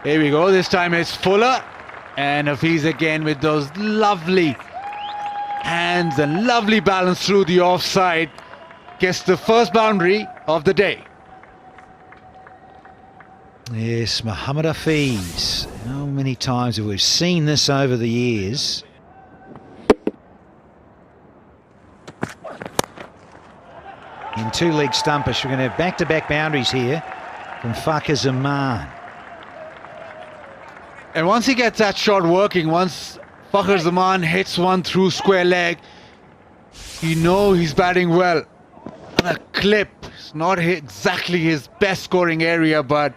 Here we go. This time it's Fuller. And Hafiz again with those lovely hands and lovely balance through the offside. Gets the first boundary of the day. Yes, Mohammed Hafiz. How many times have we seen this over the years? In two-leg stumpish, we're going to have back-to-back boundaries here from Fakhar Zaman. And once he gets that shot working, once Fakhar Zaman hits one through square leg, you know he's batting well. On a clip, it's not exactly his best scoring area, but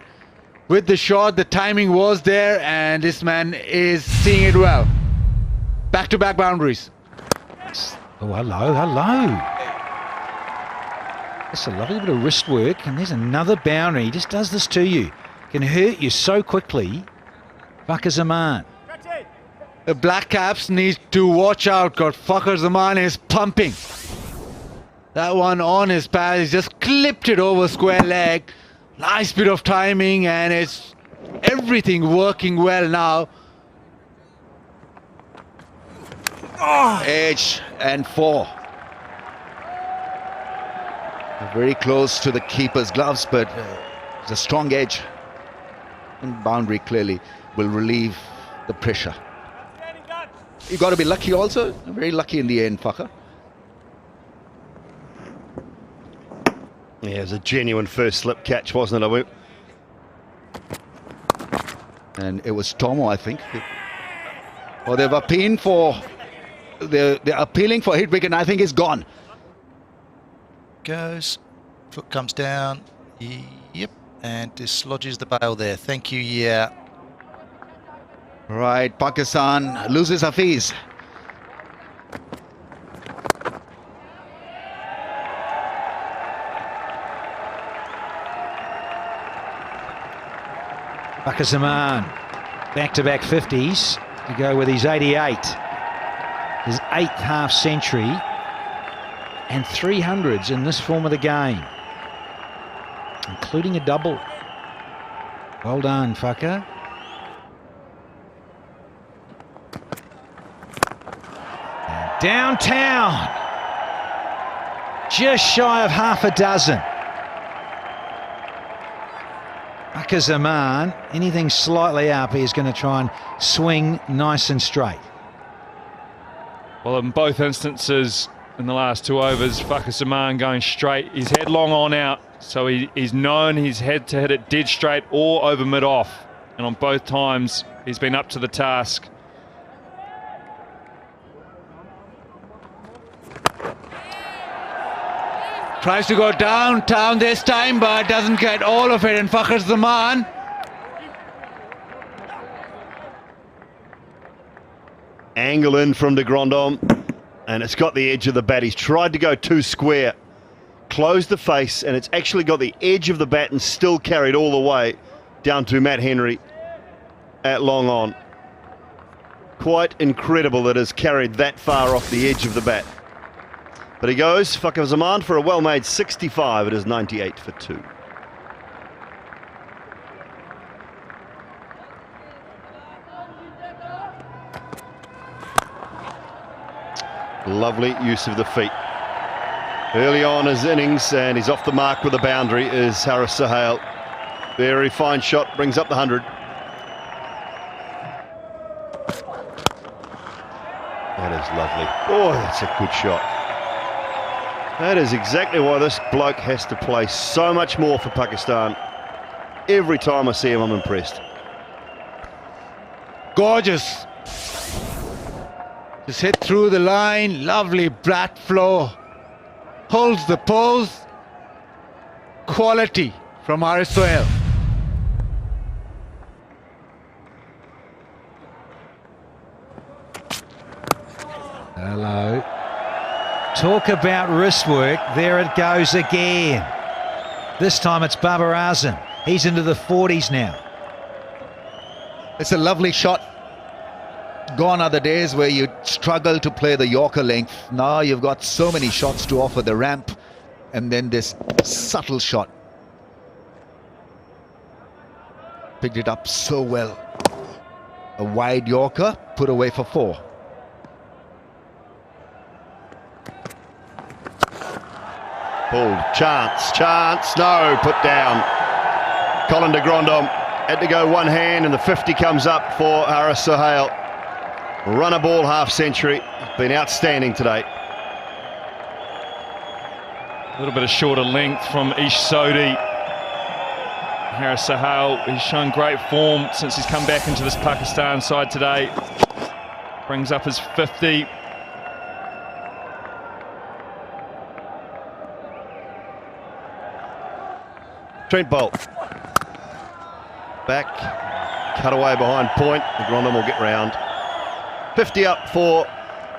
with the shot, the timing was there, and this man is seeing it well. Back-to-back boundaries. Oh, hello. That's a lovely bit of wrist work, and there's another boundary. He just does this to you. Can hurt you so quickly. Fakhar Zaman. The Black Caps need to watch out, because Fakhar Zaman is pumping. That one on his pad, he's just clipped it over square leg. Nice bit of timing, and it's everything working well now. Edge and 4. Very close to the keeper's gloves, but it's a strong edge. And boundary clearly will relieve the pressure. You got to be lucky also. Very lucky in the end, Fakhar. Yeah, it was a genuine first slip catch, wasn't it? And it was Tomo, I think. Well, they've appealed for... They're appealing for hit wicket, and I think it's gone. Goes, foot comes down, yep, and dislodges the bail there. Thank you, yeah. Right, Pakistan loses Hafiz. Fakhar Zaman, back-to-back 50s to go with his 88. His 8th half century. And 300s in this form of the game, including a double. Well done, Fakhar. And downtown, just shy of half a dozen. Fakhar Zaman, anything slightly up, he's going to try and swing nice and straight. Well, in both instances, in the last 2 overs, Fakhar Zaman going straight. He's had long on out, so he's known he's had to hit it dead straight or over mid-off. And on both times, he's been up to the task. Tries to go downtown this time, but doesn't get all of it. And Fakhar Zaman. Angle in from de Grandhomme. And it's got the edge of the bat. He's tried to go too square, closed the face, and it's actually got the edge of the bat and still carried all the way down to Matt Henry at long on. Quite incredible that it's carried that far off the edge of the bat. But he goes, Fakhar Zaman, for a well-made 65. It is 98 for 2. Lovely use of the feet. Early on his innings, and he's off the mark with a boundary, is Haris Sohail. Very fine shot, brings up the 100. That is lovely. Oh, that's a good shot. That is exactly why this bloke has to play so much more for Pakistan. Every time I see him, I'm impressed. Gorgeous. Just hit through the line, lovely bat flow, holds the pose. Quality from Haris Sohail. Hello. Talk about wrist work. There it goes again. This time it's Babar Azam. He's into the 40s now. It's a lovely shot. Gone are the days where you struggle to play the Yorker length. Now you've got so many shots to offer, the ramp and then this subtle shot. picked it up so well. A wide Yorker, put away for 4. Pulled, chance, no, put down. Colin de Grandhomme had to go one hand, and the 50 comes up for Haris Sohail. Run a ball half century, been outstanding today. A little bit of shorter length from Ish Sodhi. Haris Sohail, he's shown great form since he's come back into this Pakistan side today. Brings up his 50. Trent Bolt. Back, cut away behind point. The Grandhomme will get round. 50 up for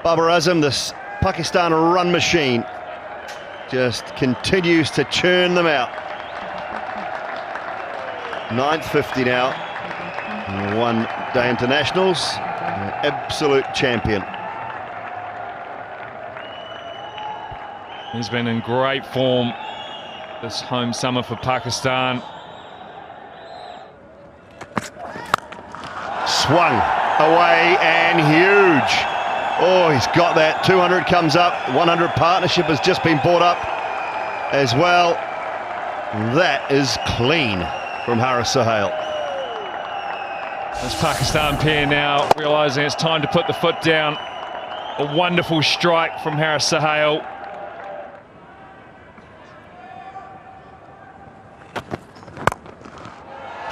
Babar Azam. This Pakistan run machine just continues to churn them out. 9th 50 now. 1 day internationals. Absolute champion. He's been in great form this home summer for Pakistan. Swung away and huge. Oh, he's got that. 200 comes up. 100 partnership has just been brought up as well. That is clean from Haris Sohail. This Pakistan pair now realising it's time to put the foot down. A wonderful strike from Haris Sohail.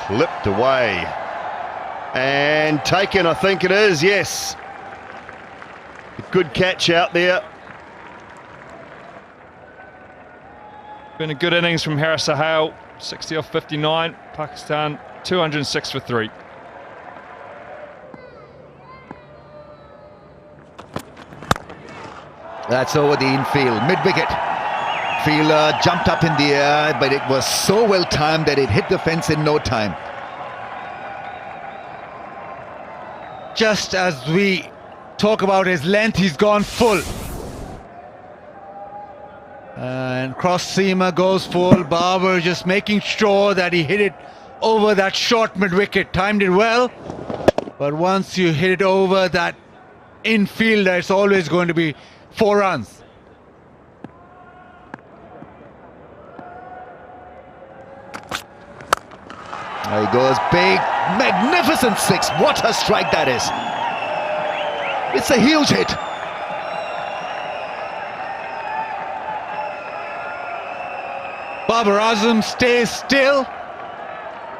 Clipped away and taken, I think it is, yes. A good catch out there. Been a good innings from Haris Sohail. 60 off 59. Pakistan 206 for 3. That's over the infield, mid-wicket. Fielder jumped up in the air, but it was so well timed that it hit the fence in no time. Just as we talk about his length, he's gone full. And cross seamer goes full. Babar just making sure that he hit it over that short mid-wicket. Timed it well, but once you hit it over that infielder, it's always going to be 4 runs. There he goes, big, magnificent 6. What a strike that is. It's a huge hit. Babar Azam stays still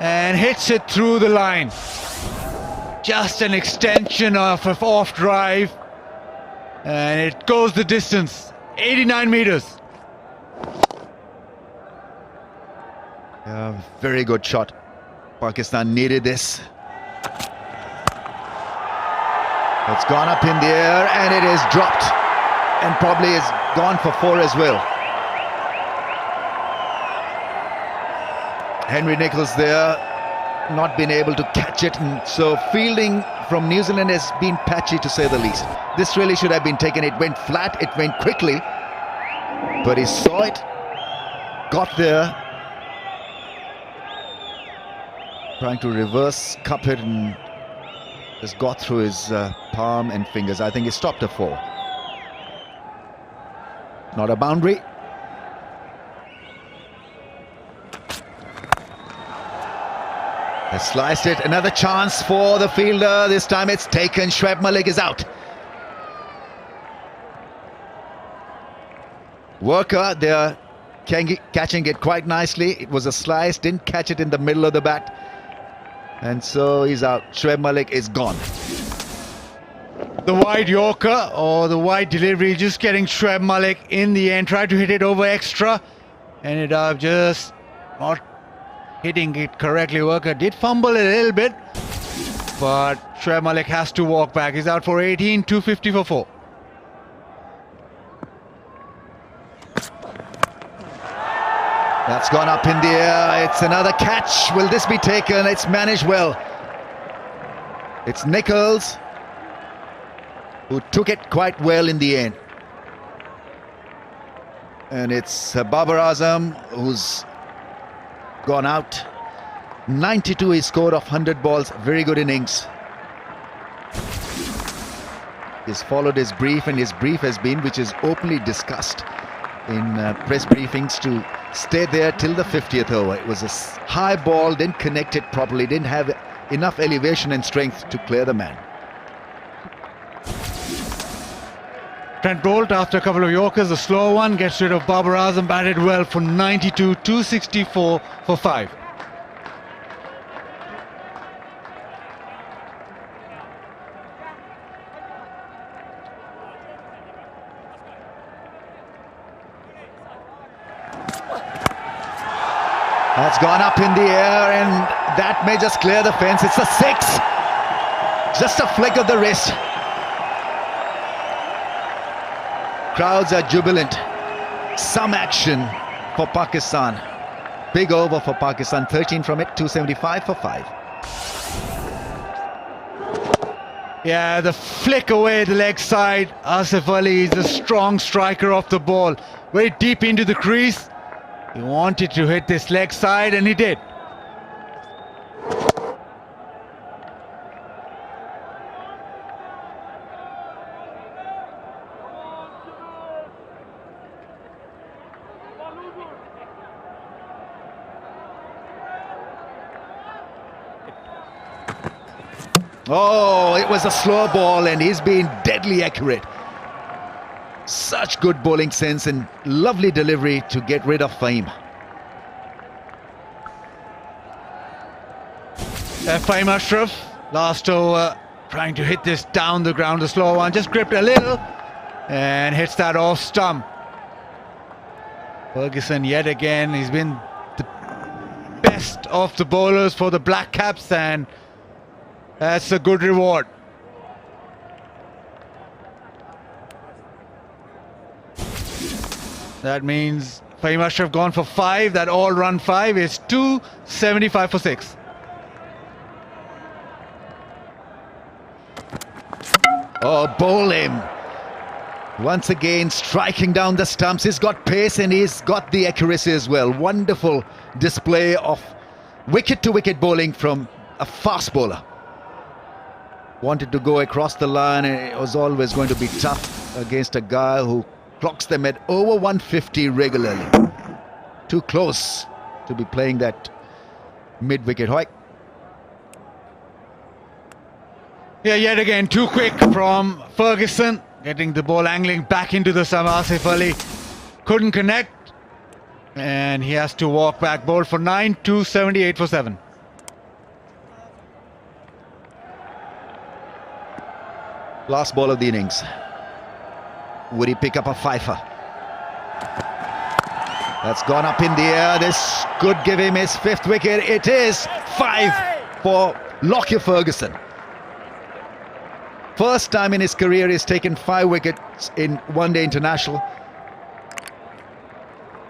and hits it through the line. Just an extension of an off drive, and it goes the distance, 89 meters. Yeah, very good shot. Pakistan needed this. It's gone up in the air and it is dropped, and probably is gone for 4 as well. Henry Nicholls there, not been able to catch it, and so fielding from New Zealand has been patchy to say the least. This really should have been taken. It went flat, it went quickly, but he saw it, got there, trying to reverse cup it, and just got through his palm and fingers. I think he stopped a 4. Not a boundary. Has sliced it. Another chance for the fielder. This time it's taken. Shoaib Malik is out. Worker there catching it quite nicely. It was a slice, didn't catch it in the middle of the bat, and so he's out. Shoaib Malik is gone. The wide Yorker or the wide delivery, just getting Shoaib Malik in the end, tried to hit it over extra, ended up just not hitting it correctly. Worker did fumble a little bit, but Shoaib Malik has to walk back. He's out for 18, 250 for 4. That's gone up in the air. It's another catch. Will this be taken? It's managed well. It's Nicholls who took it quite well in the end. And it's Babar Azam who's gone out. 92 he scored off 100 balls. Very good innings. He's followed his brief, and his brief has been, which is openly discussed in press briefings, to stay there till the 50th over. It was a high ball, didn't connect it properly, didn't have enough elevation and strength to clear the man. Trent Bolt, after a couple of Yorkers, the slow one, gets rid of Babar Azam, batted well for 92, 264 for 5. That's gone up in the air, and that may just clear the fence. It's a 6. Just a flick of the wrist. Crowds are jubilant. Some action for Pakistan. Big over for Pakistan. 13 from it, 275 for 5. Yeah, the flick away the leg side. Asif Ali is a strong striker off the ball. Very deep into the crease. He wanted to hit this leg side, and he did. Oh, it was a slow ball, and he's been deadly accurate. Such good bowling sense and lovely delivery to get rid of Fahim. Fahim Ashraf, last over, trying to hit this down the ground. The slow one just gripped a little and hits that off stump. Ferguson yet again, he's been the best of the bowlers for the Black Caps, and that's a good reward. That means Fahim Ashraf gone for 5. That all-run 5 is 275 for 6. Oh, bowl him. Once again, striking down the stumps. He's got pace and he's got the accuracy as well. Wonderful display of wicket-to-wicket bowling from a fast bowler. Wanted to go across the line, and it was always going to be tough against a guy who clocks them at over 150 regularly. Too close to be playing that mid-wicket hike. Yeah, yet again, too quick from Ferguson. Getting the ball angling back into the stump. Asif Ali couldn't connect, and he has to walk back. Bowled for 9, 278 for 7. Last ball of the innings. Would he pick up a fifer? That's gone up in the air. This could give him his 5th wicket. It is 5 for Lockyer Ferguson. First time in his career he's taken 5 wickets in one-day international.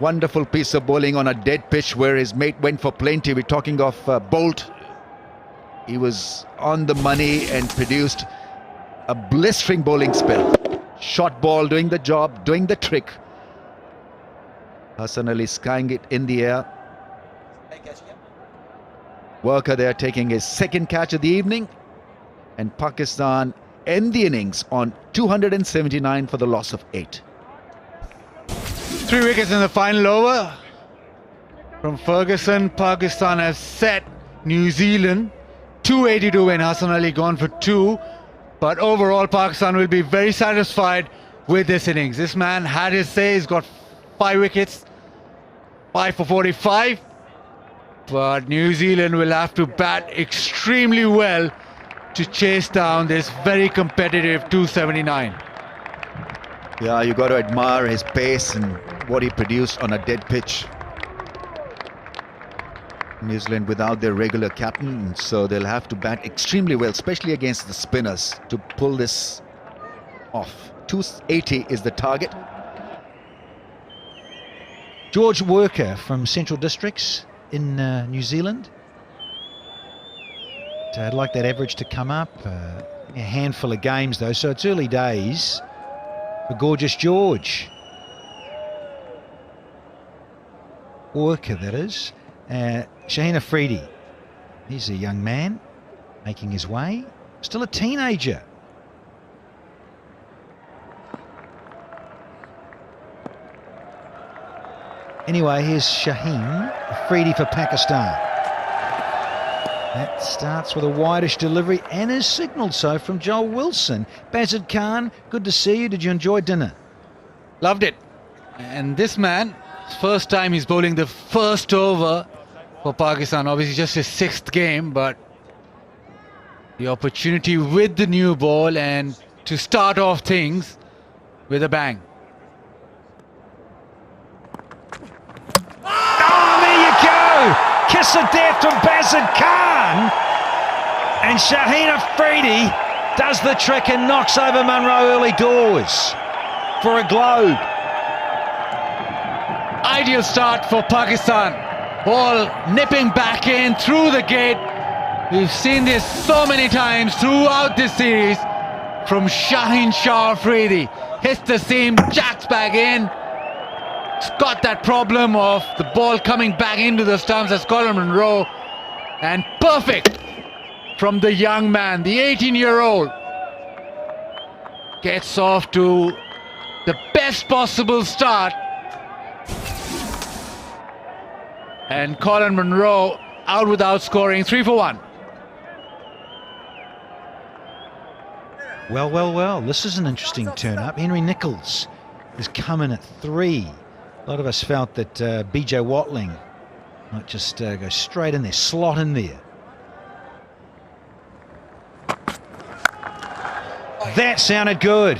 Wonderful piece of bowling on a dead pitch where his mate went for plenty. We're talking of Bolt. He was on the money and produced a blistering bowling spell. Short ball doing the job, doing the trick. Hassan Ali skying it in the air. Worker there taking his 2nd catch of the evening. And Pakistan end the innings on 279 for the loss of 8. 3 wickets in the final over from Ferguson. Pakistan has set New Zealand 282 win. Hassan Ali gone for 2. But overall, Pakistan will be very satisfied with this innings. This man had his say. He's got 5 wickets, 5 for 45. But New Zealand will have to bat extremely well to chase down this very competitive 279. Yeah, you got to admire his pace and what he produced on a dead pitch. New Zealand without their regular captain, so they'll have to bat extremely well, especially against the spinners, to pull this off. 280 is the target. George Worker from Central Districts in New Zealand. I'd like that average to come up. A handful of games though, so it's early days for Gorgeous George. Worker, that is. Shaheen Afridi He's a young man making his way, still a teenager. Anyway, here's Shaheen Afridi for Pakistan. That starts with a wideish delivery and is signalled so from Joel Wilson. Bazid Khan, good to see you. Did you enjoy dinner? Loved it. And this man, first time he's bowling the first over for Pakistan. Obviously just his 6th game, but the opportunity with the new ball and to start off things with a bang. Oh, there you go! Kiss of death from Bazid Khan. And Shaheen Afridi does the trick and knocks over Munro early doors for a globe. Ideal start for Pakistan. Ball nipping back in through the gate. We've seen this so many times throughout this series from Shaheen Shah Afridi. Hits the seam, jacks back in. It's got that problem of the ball coming back into the stumps as Colin Munro. And perfect from the young man, the 18-year-old. Gets off to the best possible start. And Colin Munro out without scoring, 3 for 1. Well, this is an interesting turn-up. Henry Nicholls has come in at 3. A lot of us felt that BJ Watling might just go straight in there, slot in there. That sounded good.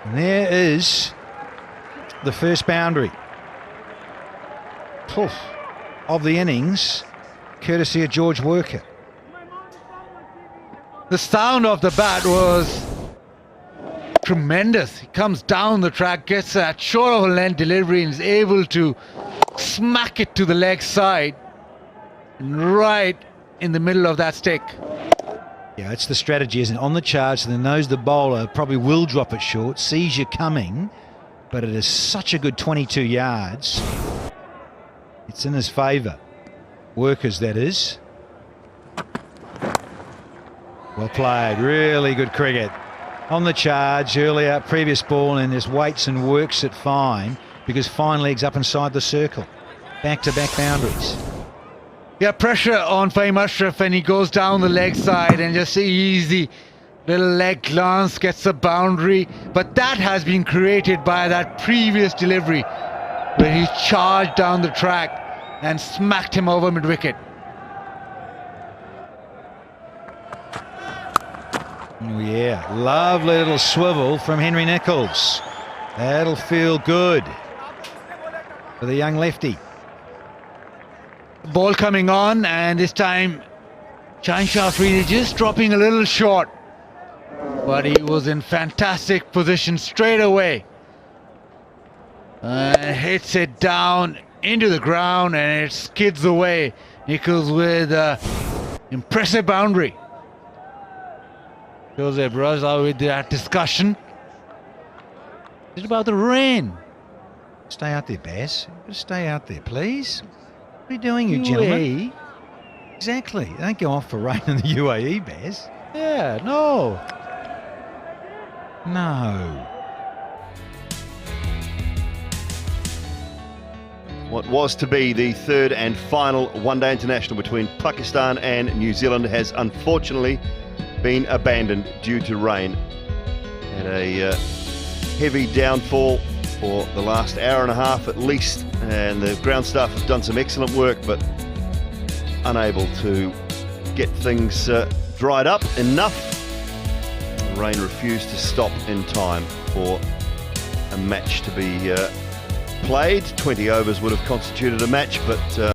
And there is the first boundary of the innings, courtesy of George Worker. The sound of the bat was tremendous. He comes down the track, gets that short of a length delivery and is able to smack it to the leg side right in the middle of that stick. Yeah, it's the strategy, isn't it? On the charge, and then knows the bowler probably will drop it short, sees you coming, but it is such a good 22 yards. It's in his favour. Workers, that is. Well played, really good cricket. On the charge earlier, previous ball, and just waits and works it fine because fine legs up inside the circle. Back-to-back boundaries. Yeah, pressure on Fahim Ashraf and he goes down the leg side and just easy little leg glance, gets a boundary. But that has been created by that previous delivery where he charged down the track and smacked him over mid-wicket. Oh yeah, lovely little swivel from Henry Nicholls. That'll feel good for the young lefty. Ball coming on, and this time Shaheen Shah Afridi just dropping a little short, but he was in fantastic position straight away and hits it down into the ground and it skids away. Nicholls with an impressive boundary. Joseph Raza with that discussion. Is it about the rain? Stay out there, Baz. Stay out there, please. What are you doing, you gentlemen? Exactly. Don't go off for rain in the UAE, Baz. Yeah, no. No. What was to be the third and final one-day international between Pakistan and New Zealand has unfortunately been abandoned due to rain. Had a heavy downfall for the last hour and a half at least, and the ground staff have done some excellent work but unable to get things dried up enough. The rain refused to stop in time for a match to be played. 20 overs would have constituted a match, but